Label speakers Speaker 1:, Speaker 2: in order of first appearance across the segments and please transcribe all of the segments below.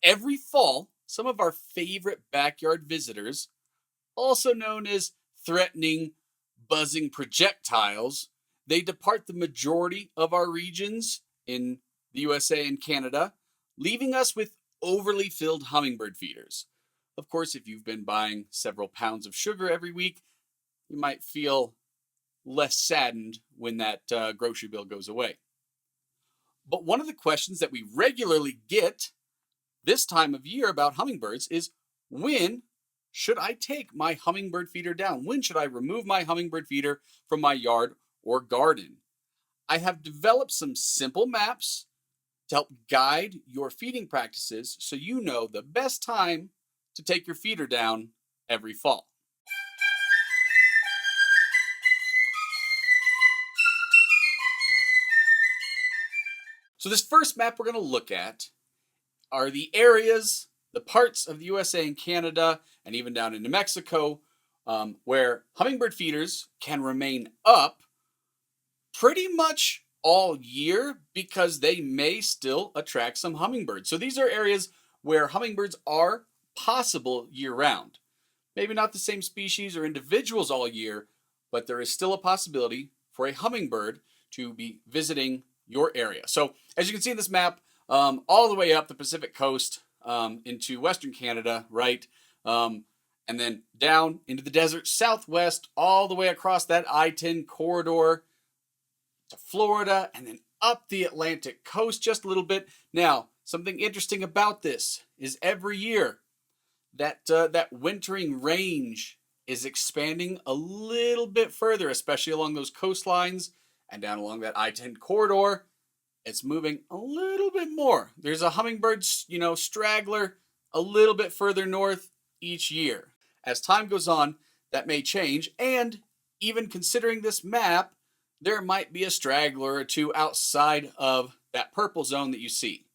Speaker 1: Every fall, some of our favorite backyard visitors, also known as threatening, buzzing projectiles, they depart the majority of our regions in the USA and Canada, leaving us with overly filled hummingbird feeders. Of course, if you've been buying several pounds of sugar every week, you might feel less saddened when that grocery bill goes away. But one of the questions that we regularly get this time of year about hummingbirds is, when should I take my hummingbird feeder down? When should I remove my hummingbird feeder from my yard or garden? I have developed some simple maps to help guide your feeding practices so you know the best time to take your feeder down every fall. So this first map we're going to look at are the areas, the parts of the USA and Canada, and even down into Mexico, where hummingbird feeders can remain up pretty much all year because they may still attract some hummingbirds. So these are areas where hummingbirds are possible year-round. Maybe not the same species or individuals all year, but there is still a possibility for a hummingbird to be visiting your area. So as you can see in this map, all the way up the Pacific coast into Western Canada, right? And then down into the desert southwest, all the way across that I-10 corridor to Florida, and then up the Atlantic coast just a little bit. Now, something interesting about this is every year that wintering range is expanding a little bit further, especially along those coastlines and down along that I-10 corridor. It's moving a little bit more. There's a hummingbird, straggler a little bit further north each year. As time goes on, that may change, and even considering this map, there might be a straggler or two outside of that purple zone that you see.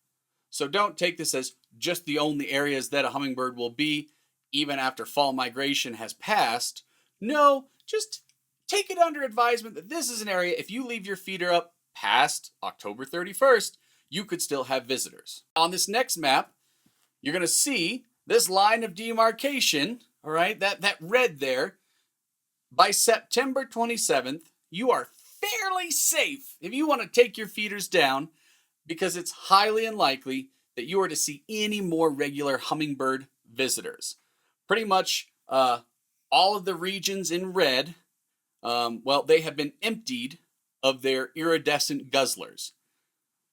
Speaker 1: So don't take this as just the only areas that a hummingbird will be, even after fall migration has passed. No, just take it under advisement that this is an area, if you leave your feeder up past October 31st, you could still have visitors. On this next map, you're going to see this line of demarcation, all right, that red there. By September 27th, you are fairly safe if you want to take your feeders down, because it's highly unlikely that you are to see any more regular hummingbird visitors. Pretty much all of the regions in red, they have been emptied of their iridescent guzzlers.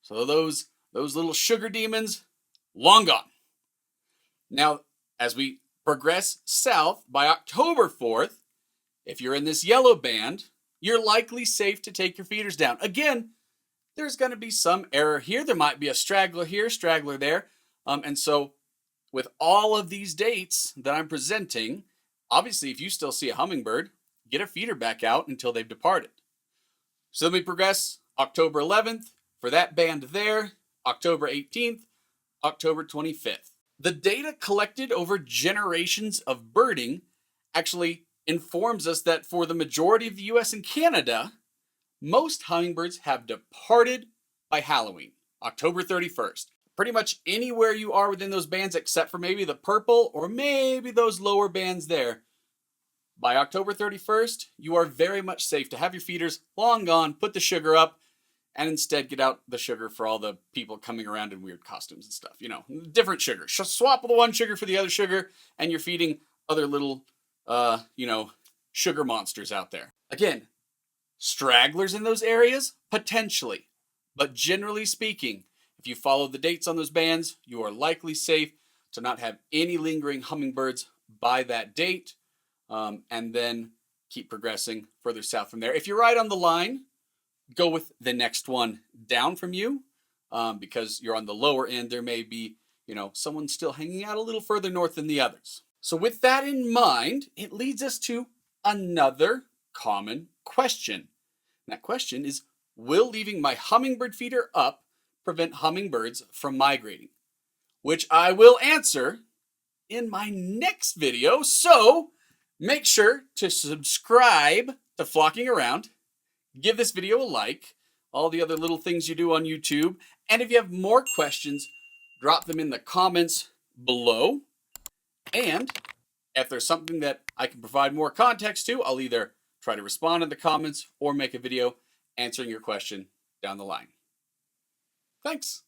Speaker 1: So those little sugar demons, long gone. Now, as we progress south, by October 4th, if you're in this yellow band, you're likely safe to take your feeders down. Again, there's going to be some error here. There might be a straggler here, straggler there. And so with all of these dates that I'm presenting, obviously if you still see a hummingbird, get a feeder back out until they've departed. So then we progress October 11th for that band there, October 18th, October 25th. The data collected over generations of birding actually informs us that for the majority of the US and Canada, most hummingbirds have departed by Halloween, October 31st. Pretty much anywhere you are within those bands except for maybe the purple or maybe those lower bands there. By October 31st, you are very much safe to have your feeders long gone, put the sugar up, and instead get out the sugar for all the people coming around in weird costumes and stuff. Different sugar. Swap the one sugar for the other sugar, and you're feeding other little, sugar monsters out there. Again, stragglers in those areas? Potentially. But generally speaking, if you follow the dates on those bands, you are likely safe to not have any lingering hummingbirds by that date, and then keep progressing further south from there. If you're right on the line, go with the next one down from you, because you're on the lower end. There may be, someone still hanging out a little further north than the others. So with that in mind, it leads us to another common question. And that question is, will leaving my hummingbird feeder up prevent hummingbirds from migrating? Which I will answer in my next video. So make sure to subscribe to Flocking Around. Give this video a like, all the other little things you do on YouTube. And if you have more questions, drop them in the comments below. And if there's something that I can provide more context to, I'll either try to respond in the comments or make a video answering your question down the line. Thanks.